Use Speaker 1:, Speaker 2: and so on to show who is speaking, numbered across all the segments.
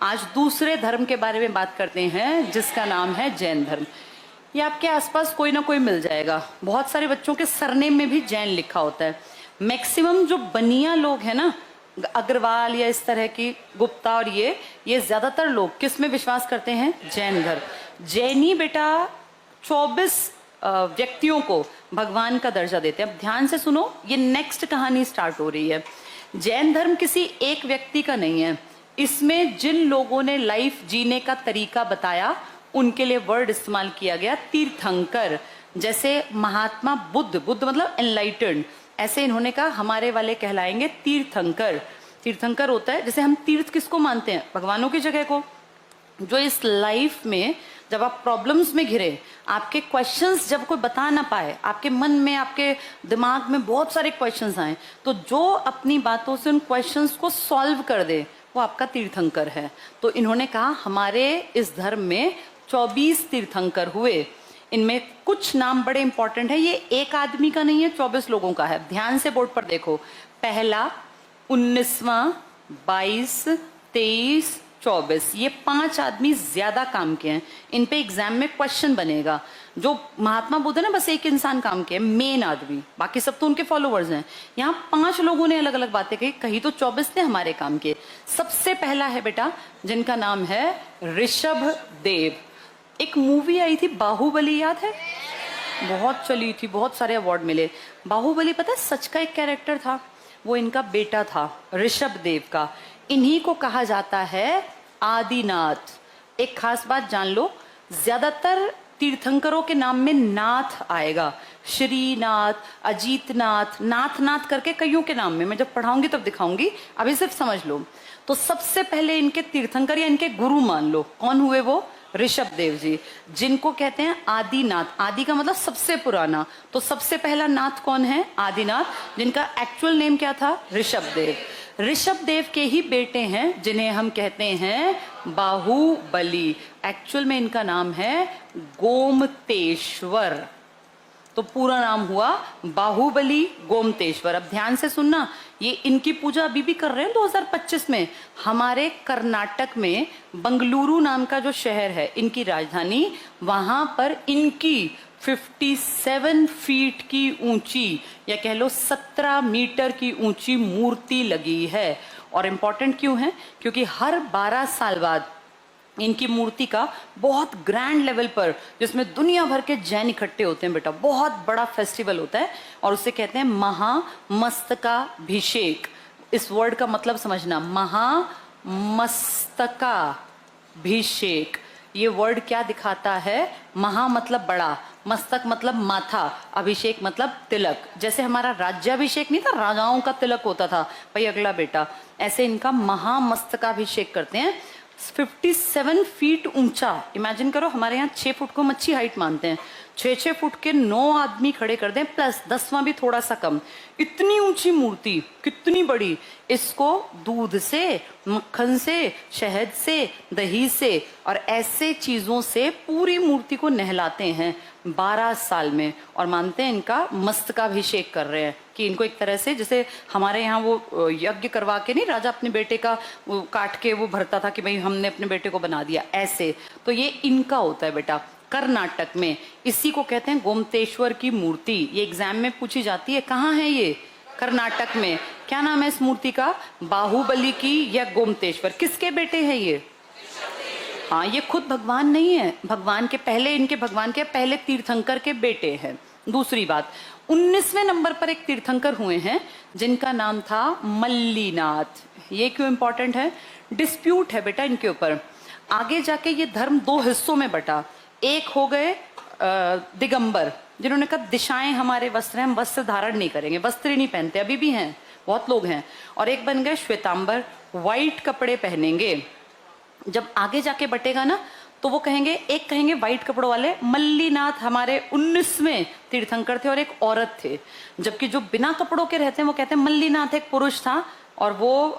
Speaker 1: आज दूसरे धर्म के बारे में बात करते हैं जिसका नाम है जैन धर्म। ये आपके आसपास कोई ना कोई मिल जाएगा। बहुत सारे बच्चों के सरनेम में भी जैन लिखा होता है। मैक्सिमम जो बनिया लोग हैं ना, अग्रवाल या इस तरह की, गुप्ता और ये ज्यादातर लोग किस में विश्वास करते हैं? जैन धर्म। जैनी बेटा 24 व्यक्तियों को भगवान का दर्जा देते हैं। अब ध्यान से सुनो, ये नेक्स्ट कहानी स्टार्ट हो रही है। जैन धर्म किसी एक व्यक्ति का नहीं है। इसमें जिन लोगों ने लाइफ जीने का तरीका बताया उनके लिए वर्ड इस्तेमाल किया गया तीर्थंकर। जैसे महात्मा बुद्ध, बुद्ध मतलब एनलाइटेंड, ऐसे इन्होंने कहा हमारे वाले कहलाएंगे तीर्थंकर। तीर्थंकर होता है, जैसे हम तीर्थ किसको मानते हैं? भगवानों की जगह को। जो इस लाइफ में जब आप प्रॉब्लम्स में घिरे, आपके क्वेश्चंस जब कोई बता ना पाए, आपके मन में, आपके दिमाग में बहुत सारे क्वेश्चंस आए, तो जो अपनी बातों से उन क्वेश्चंस को सॉल्व कर दे वो आपका तीर्थंकर है। तो इन्होंने कहा हमारे इस धर्म में 24 तीर्थंकर हुए। इनमें कुछ नाम बड़े इंपॉर्टेंट है। ये एक आदमी का नहीं है, 24 लोगों का है। ध्यान से बोर्ड पर देखो, पहला, 19वां, 22, 23, 24, ये 5 आदमी ज्यादा काम के हैं। इन पे एग्जाम में क्वेश्चन बनेगा। जो महात्मा बुद्ध है ना, बस एक इंसान काम के, मेन आदमी, बाकी सब तो उनके फॉलोवर्स हैं। यहाँ 5 लोगों ने अलग अलग बातें कही, कही तो 24 ने हमारे काम के। सबसे पहला है बेटा जिनका नाम है ऋषभ देव। एक मूवी आई थी बाहुबली, याद है? बहुत चली थी, बहुत सारे अवार्ड मिले। बाहुबली पता है सच का एक कैरेक्टर था, वो इनका बेटा था ऋषभ देव का। इन्हीं को कहा जाता है आदिनाथ। एक खास बात जान लो, ज्यादातर तीर्थंकरों के नाम में नाथ आएगा। श्रीनाथ, अजीतनाथ, नाथ नाथ करके कईयों के नाम में, मैं जब पढ़ाऊंगी तब दिखाऊंगी, अभी सिर्फ समझ लो। तो सबसे पहले इनके तीर्थंकर या इनके गुरु मान लो, कौन हुए वो? ऋषभ देव जी, जिनको कहते हैं आदिनाथ। आदि का मतलब सबसे पुराना, तो सबसे पहला नाथ कौन है? आदिनाथ, जिनका एक्चुअल नेम क्या था? ऋषभ देव। ऋषभ देव के ही बेटे हैं जिन्हें हम कहते हैं बाहुबली। एक्चुअल में इनका नाम है गोमतेश्वर। तो पूरा नाम हुआ बाहुबली गोमतेश्वर। अब ध्यान से सुनना, ये इनकी पूजा अभी भी कर रहे हैं 2025 में। हमारे कर्नाटक में बंगलुरु नाम का जो शहर है, इनकी राजधानी, वहां पर इनकी 57 फीट की ऊंची, या कह लो 17 मीटर की ऊंची मूर्ति लगी है। और इंपॉर्टेंट क्यों है? क्योंकि हर 12 साल बाद इनकी मूर्ति का बहुत ग्रैंड लेवल पर, जिसमें दुनिया भर के जैन इकट्ठे होते हैं बेटा, बहुत बड़ा फेस्टिवल होता है और उसे कहते हैं महामस्तकाभिषेक। इस वर्ड का मतलब समझना, महामस्तकाभिषेक। ये वर्ड क्या दिखाता है? महा मतलब बड़ा, मस्तक मतलब माथा, अभिषेक मतलब तिलक। जैसे हमारा राज्याभिषेक नहीं था, राजाओं का तिलक होता था, भाई अगला बेटा, ऐसे इनका महामस्तकाभिषेक करते हैं। 57 फीट ऊंचा, इमेजिन करो, हमारे यहाँ 6 फुट को हम अच्छी हाइट मानते हैं। 6-6 फुट के 9 आदमी खड़े कर दें, प्लस 10वां भी थोड़ा सा कम। इतनी ऊंची मूर्ति, कितनी बड़ी। इसको दूध से, मक्खन से, शहद से, दही से और ऐसे चीजों से पूरी मूर्ति को नहलाते हैं 12 साल में, और मानते हैं इनका मस्तकाभिषेक कर रहे हैं। कि इनको एक तरह से, जैसे हमारे यहाँ वो यज्ञ करवा के नहीं, राजा अपने बेटे का वो काट के वो भरता था कि भाई हमने अपने बेटे को बना दिया, ऐसे। तो ये इनका होता है बेटा कर्नाटक में। इसी को कहते हैं गोमतेश्वर की मूर्ति। ये एग्जाम में पूछी जाती है। कहाँ है ये? कर्नाटक में। क्या नाम है इस मूर्ति का? बाहुबली की या गोमतेश्वर। किसके बेटे हैं ये? हाँ, ये खुद भगवान नहीं है, भगवान के पहले, इनके भगवान के पहले तीर्थंकर के बेटे हैं। दूसरी बात, 19वें नंबर पर एक तीर्थंकर हुए हैं जिनका नाम था मल्लीनाथ। ये क्यों इंपॉर्टेंट है? डिस्प्यूट है बेटा इनके ऊपर। आगे जाके ये धर्म 2 हिस्सों में बटा। एक हो गए दिगंबर, जिन्होंने कहा दिशाएं हमारे वस्त्र हैं, हम वस्त्र धारण नहीं करेंगे, वस्त्र ही नहीं पहनते, अभी भी हैं, बहुत लोग हैं। और एक बन गए श्वेतांबर, व्हाइट कपड़े पहनेंगे। जब आगे जाके बटेगा ना, तो वो कहेंगे, एक कहेंगे व्हाइट कपड़ों वाले मल्लीनाथ हमारे 19वें तीर्थंकर थे और एक औरत थे। जबकि जो बिना कपड़ों के रहते हैं वो कहते हैं मल्लीनाथ एक पुरुष था और वो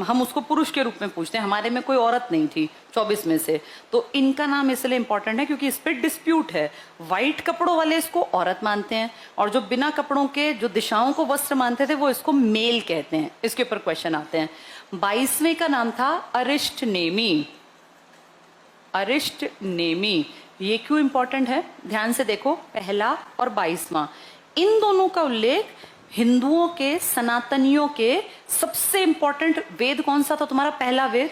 Speaker 1: हम उसको पुरुष के रूप में पूछते हैं, हमारे में कोई औरत नहीं थी 24 में से। तो इनका नाम इसलिए इंपॉर्टेंट है क्योंकि इस पे डिस्प्यूट है। व्हाइट कपड़ों वाले इसको औरत मानते हैं और जो बिना कपड़ों के, जो दिशाओं को वस्त्र मानते थे, वो इसको मेल कहते हैं। इसके ऊपर क्वेश्चन आते हैं। 22वें का नाम था अरिष्ट नेमी। अरिष्ट नेमी, ये क्यों इंपॉर्टेंट है, ध्यान से देखो, पहला और 22वां, इन दोनों का उल्लेख हिंदुओं के, सनातनियों के सबसे इंपॉर्टेंट वेद कौन सा था तुम्हारा, पहला वेद,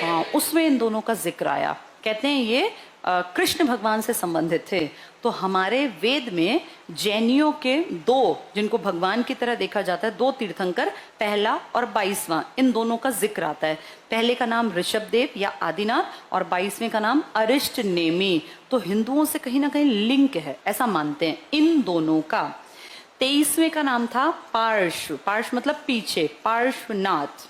Speaker 1: हाँ, उसमें इन दोनों का जिक्र आया। कहते हैं ये कृष्ण भगवान से संबंधित थे। तो हमारे वेद में जैनियों के दो, जिनको भगवान की तरह देखा जाता है, दो तीर्थंकर, पहला और 22वां, इन दोनों का जिक्र आता है। पहले का नाम ऋषभदेव या आदिनाथ और 22वें का नाम अरिष्ट नेमी। तो हिंदुओं से कहीं ना कहीं लिंक है, ऐसा मानते हैं इन दोनों का। 23वें का नाम था पार्श्व, पार्श्व मतलब पीछे, पार्श्वनाथ।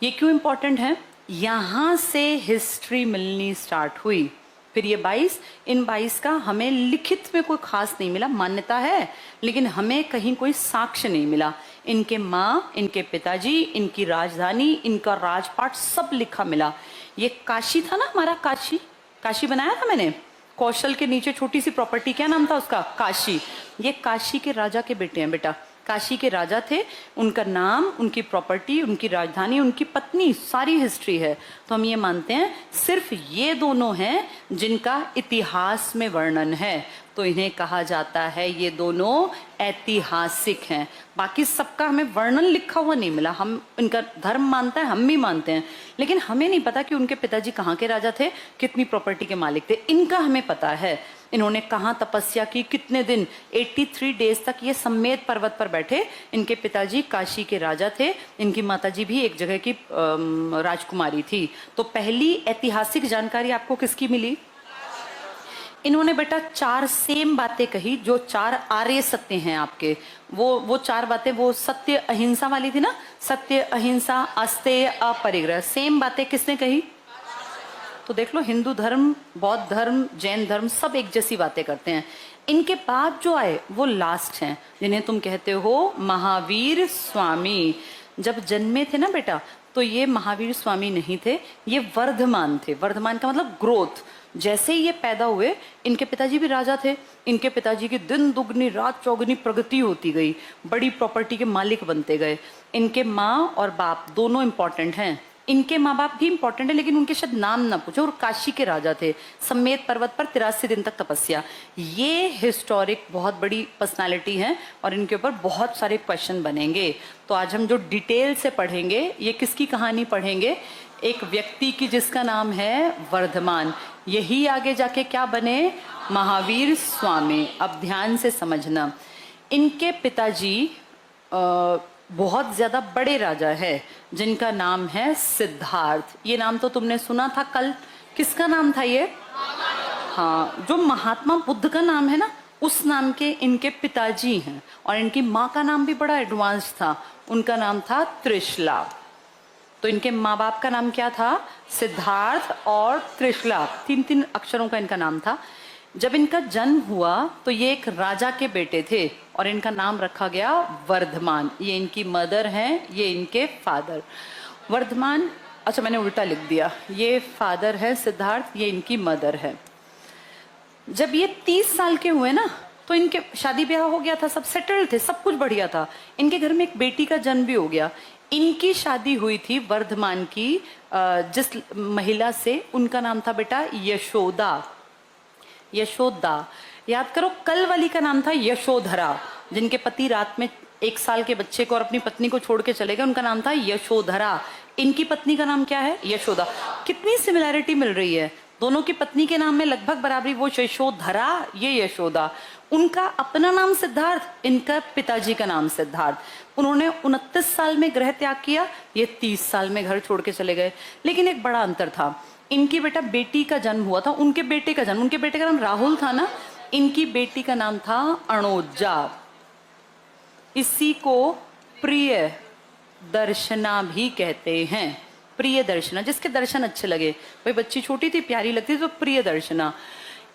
Speaker 1: ये क्यों इंपॉर्टेंट है, यहां से हिस्ट्री मिलनी स्टार्ट हुई। फिर ये 22, इन 22 का हमें लिखित में कोई खास नहीं मिला, मान्यता है लेकिन हमें कहीं कोई साक्ष्य नहीं मिला। इनके माँ, इनके पिताजी, इनकी राजधानी, इनका राजपाट सब लिखा मिला। ये काशी था ना हमारा, काशी, काशी बनाया था मैंने, कौशल के नीचे छोटी सी प्रॉपर्टी, क्या नाम था उसका, काशी। ये काशी के राजा के बेटे हैं बेटा, काशी के राजा थे, उनका नाम, उनकी प्रॉपर्टी, उनकी राजधानी, उनकी पत्नी, सारी हिस्ट्री है। तो हम ये मानते हैं सिर्फ ये दोनों हैं जिनका इतिहास में वर्णन है, तो इन्हें कहा जाता है ये दोनों ऐतिहासिक हैं। बाकी सबका हमें वर्णन लिखा हुआ नहीं मिला। हम इनका धर्म मानता है, हम भी मानते हैं, लेकिन हमें नहीं पता कि उनके पिताजी कहाँ के राजा थे, कितनी प्रॉपर्टी के मालिक थे। इनका हमें पता है, इन्होंने कहाँ तपस्या की, कितने दिन, 83 डेज तक ये सम्मेद पर्वत पर बैठे। इनके पिताजी काशी के राजा थे, इनकी माताजी भी एक जगह की राजकुमारी थी। तो पहली ऐतिहासिक जानकारी आपको किसकी मिली, इन्होंने बेटा 4 सेम बातें कही, जो 4 आर्य सत्य हैं आपके, वो 4 बातें, वो सत्य अहिंसा वाली थी ना, सत्य अहिंसा अस्तेय अपरिग्रह, सेम बातें किसने कही। तो देख लो, हिंदू धर्म, बौद्ध धर्म, जैन धर्म सब एक जैसी बातें करते हैं। इनके बाद जो आए वो लास्ट हैं, जिन्हें तुम कहते हो महावीर स्वामी। जब जन्मे थे ना बेटा, तो ये महावीर स्वामी नहीं थे, ये वर्धमान थे। वर्धमान का मतलब ग्रोथ। जैसे ही ये पैदा हुए, इनके पिताजी भी राजा थे, इनके पिताजी की दिन दुगनी रात चौगुनी प्रगति होती गई, बड़ी प्रॉपर्टी के मालिक बनते गए। इनके माँ और बाप दोनों इंपॉर्टेंट हैं। इनके माँ बाप भी इंपॉर्टेंट है, लेकिन उनके शायद नाम ना पूछो, और काशी के राजा थे, सम्मेद पर्वत पर 83 दिन तक तपस्या। ये हिस्टोरिक बहुत बड़ी पर्सनालिटी हैं और इनके ऊपर बहुत सारे क्वेश्चन बनेंगे। तो आज हम जो डिटेल से पढ़ेंगे, ये किसकी कहानी पढ़ेंगे, एक व्यक्ति की जिसका नाम है वर्धमान। यही आगे जाके क्या बने, महावीर स्वामी। अब ध्यान से समझना, इनके पिताजी बहुत ज्यादा बड़े राजा है, जिनका नाम है सिद्धार्थ। ये नाम तो तुमने सुना था कल, किसका नाम था ये, हाँ, जो महात्मा बुद्ध का नाम है ना, उस नाम के इनके पिताजी हैं। और इनकी माँ का नाम भी बड़ा एडवांस था, उनका नाम था त्रिशला। तो इनके माँ बाप का नाम क्या था, सिद्धार्थ और त्रिशला, 3 अक्षरों का इनका नाम था। जब इनका जन्म हुआ तो ये एक राजा के बेटे थे और इनका नाम रखा गया वर्धमान। ये इनकी मदर हैं, ये इनके फादर। वर्धमान, अच्छा मैंने उल्टा लिख दिया, ये फादर है सिद्धार्थ, ये इनकी मदर है। जब ये 30 साल के हुए ना, तो इनके शादी ब्याह हो गया था, सब सेटल्ड थे, सब कुछ बढ़िया था। इनके घर में एक बेटी का जन्म भी हो गया। इनकी शादी हुई थी वर्धमान की जिस महिला से, उनका नाम था बेटा यशोदा। यशोदा, याद करो, कल वाली का नाम था यशोधरा। जिनके पति रात में 1 साल के बच्चे को और अपनी पत्नी को छोड़ के चले गए, उनका नाम था यशोधरा। इनकी पत्नी का नाम क्या है, यशोदा। कितनी सिमिलैरिटी मिल रही है, दोनों की पत्नी के नाम में लगभग बराबरी, वो यशोधरा, ये यशोदा। उनका अपना नाम सिद्धार्थ, इनका पिताजी का नाम सिद्धार्थ। उन्होंने 29 साल में गृह त्याग किया, ये 30 साल में घर छोड़ के चले गए। लेकिन एक बड़ा अंतर था, इनकी बेटा बेटी का जन्म हुआ था, उनके बेटे का जन्म, उनके बेटे का नाम राहुल था ना, इनकी बेटी का नाम था अणोजा। इसी को प्रिय दर्शना भी कहते हैं। प्रिय दर्शना, जिसके दर्शन अच्छे लगे, भाई बच्ची छोटी थी, प्यारी लगती थी, तो प्रिय दर्शना।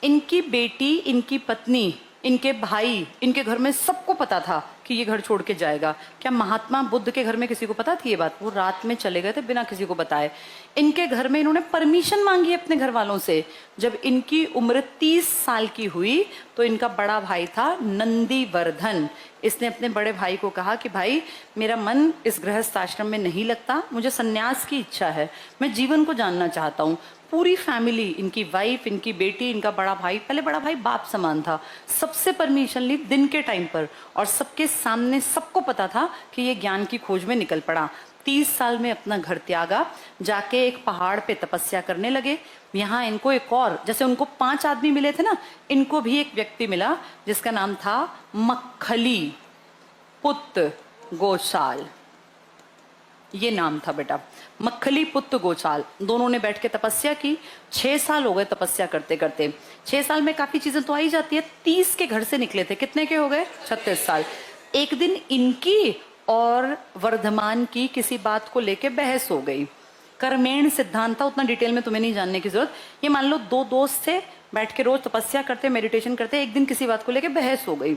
Speaker 1: इनकी बेटी, इनकी पत्नी, इनके भाई, इनके घर में सबको पता था कि ये घर छोड़ के जाएगा। क्या महात्मा बुद्ध के घर में किसी को पता थी ये बात? वो रात में चले गए थे बिना किसी को बताए। इनके घर में इन्होंने परमिशन मांगी अपने घर वालों से। जब इनकी उम्र 30 साल की हुई तो इनका बड़ा भाई था नंदीवर्धन। इसने अपने बड़े भाई को कहा कि भाई मेरा मन इस गृहस्थ आश्रम में नहीं लगता, मुझे सन्यास की इच्छा है, मैं जीवन को जानना चाहता हूँ। पूरी फैमिली, इनकी वाइफ, इनकी बेटी, इनका बड़ा भाई, पहले बड़ा भाई बाप समान था, सबसे परमिशन ली दिन के टाइम पर और सबके सामने सबको पता था कि ये ज्ञान की खोज में निकल पड़ा। 30 साल में अपना घर त्यागा, जाके एक पहाड़ पे तपस्या करने लगे। यहाँ इनको एक और, जैसे उनको 5 आदमी मिले थे ना, इनको भी एक व्यक्ति मिला जिसका नाम था मक्खली पुत्र गोसाल। ये नाम था बेटा, मक्खली पुत्र गोचाल। दोनों ने बैठ के तपस्या की। 6 साल हो गए तपस्या करते करते। 6 साल में काफी चीजें तो आई जाती है। 30 के घर से निकले थे, कितने के हो गए? 36 साल। एक दिन इनकी और वर्धमान की किसी बात को लेके बहस हो गई। कर्मेण सिद्धांत था, उतना डिटेल में तुम्हें नहीं जानने की जरूरत। ये मान लो 2 दोस्त थे, बैठ के रोज तपस्या करते, मेडिटेशन करते। एक दिन किसी बात को लेके बहस हो गई।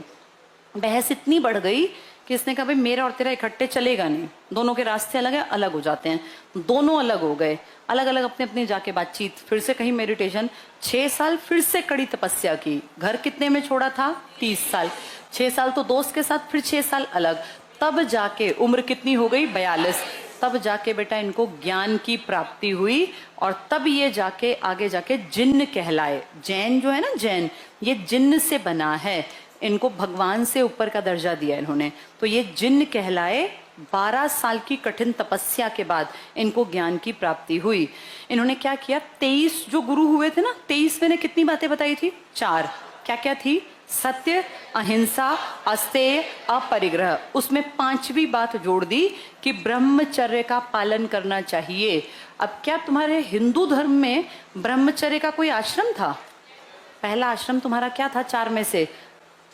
Speaker 1: बहस इतनी बढ़ गई कि इसने कहा भाई मेरा और तेरा इकट्ठे चलेगा नहीं, दोनों के रास्ते अलग है, अलग हो जाते हैं। दोनों अलग हो गए, अलग अलग अपने अपने जाके बातचीत, फिर से कहीं मेडिटेशन। 6 साल फिर से कड़ी तपस्या की। घर कितने में छोड़ा था? 30 साल। 6 साल तो दोस्त के साथ, फिर 6 साल अलग। तब जाके उम्र कितनी हो गई? 42। तब जाके बेटा इनको ज्ञान की प्राप्ति हुई और तब ये जाके आगे जाके जिन्न कहलाए। जैन जो है ना, जैन, ये जिन्न से बना है। इनको भगवान से ऊपर का दर्जा दिया इन्होंने, तो ये जिन्न कहलाए। 12 साल की कठिन तपस्या के बाद इनको ज्ञान की प्राप्ति हुई। इन्होंने क्या किया? 23 जो गुरु हुए थे ना, 23वें ने कितनी बातें बताई थी? 4। क्या क्या थी? सत्य, अहिंसा, अस्तेय, अपरिग्रह। उसमें 5वीं बात जोड़ दी कि ब्रह्मचर्य का पालन करना चाहिए। अब क्या तुम्हारे हिंदू धर्म में ब्रह्मचर्य का कोई आश्रम था? पहला आश्रम तुम्हारा क्या था 4 में से?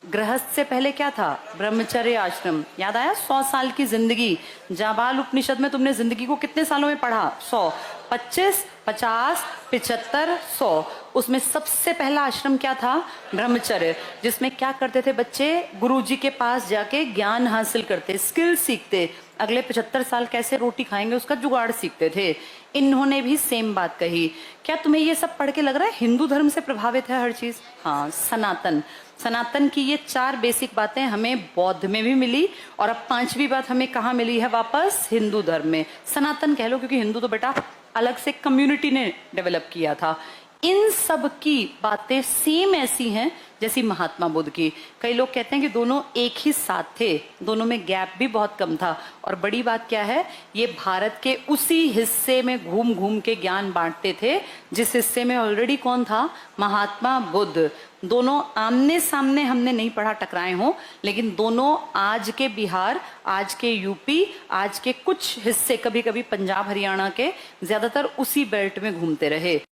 Speaker 1: गृहस्थ से पहले क्या था? ब्रह्मचर्य आश्रम। याद आया? 100 साल की जिंदगी। जाबाल उपनिषद में तुमने जिंदगी को कितने सालों में पढ़ा? 100, 25, 50, 75, 100। उसमें सबसे पहला आश्रम क्या था? ब्रह्मचर्य। जिसमें क्या करते थे बच्चे? गुरुजी के पास जाके ज्ञान हासिल करते, स्किल सीखते, अगले 75 साल कैसे रोटी खाएंगे उसका जुगाड़ सीखते थे। इन्होंने भी सेम बात कही। क्या तुम्हें ये सब पढ़ के लग रहा है हिंदू धर्म से प्रभावित है हर चीज? हाँ, सनातन। सनातन की ये 4 बेसिक बातें हमें बौद्ध में भी मिली और अब 5वीं बात हमें कहाँ मिली है? वापस हिंदू धर्म में। सनातन कह लो, क्योंकि हिंदू तो बेटा अलग से कम्युनिटी ने डेवलप किया था। इन सब की बातें सेम ऐसी हैं जैसी महात्मा बुद्ध की। कई लोग कहते हैं कि दोनों एक ही साथ थे, दोनों में गैप भी बहुत कम था। और बड़ी बात क्या है? ये भारत के उसी हिस्से में घूम घूम के ज्ञान बांटते थे जिस हिस्से में ऑलरेडी कौन था? महात्मा बुद्ध। दोनों आमने सामने हमने नहीं पढ़ा टकराए हों, लेकिन दोनों आज के बिहार, आज के यूपी, आज के कुछ हिस्से, कभी कभी पंजाब हरियाणा के, ज्यादातर उसी बेल्ट में घूमते रहे।